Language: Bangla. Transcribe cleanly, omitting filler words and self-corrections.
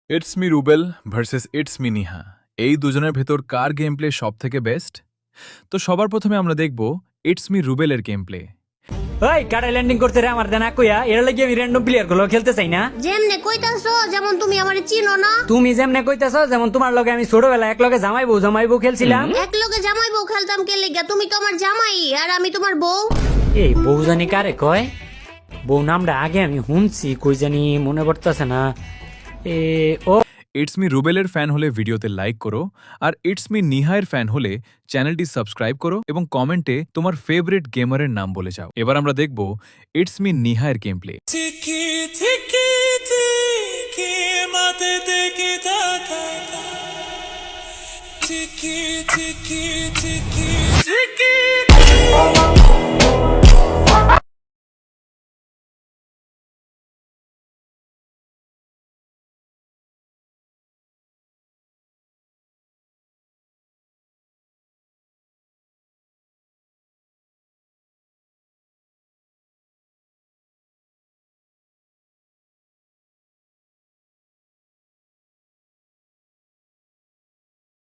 It's me Rubel versus it's me Niha. এই দুজনের ভেতর কার গেম প্লে সব থেকে বেস্ট? তো সবার প্রথমে আমরা দেখব ইটস মি রুবেলের গেম প্লে। ওই কাটা ল্যান্ডিং করতে রে আমার দেনা কইয়া এর লাগি আমি র্যান্ডম প্লেয়ার গুলো খেলতে চাই না। যেমনে কইতাছো যেমন তুমি আমারে চিনো না। তুমি যেমনে কইতাছো যেমন তোমার লগে আমি ছোটবেলা এক লগে জামাইবো খেলছিলাম। এক লগে জামাই বউ খেলতাম কে লিগা? তুমি তো আমার জামাই আর আমি তোমার বউ। এই বউ জানি কারে কয়? বউ নামটা আগে আমি শুনছি, কই জানি মনে পড়তেছে না। ও ইটস মি রুবেলের ফ্যান হলে ভিডিওতে লাইক করো, আর ইটস মি নিহায়ের ফ্যান হলে চ্যানেলটি সাবস্ক্রাইব করো এবং কমেন্টে তোমার ফেভারিট গেমারের নাম বলে যাও। এবার আমরা দেখব ইটস মি নিহায়ের game play. Tiki, tiki, tiki, tiki, tiki.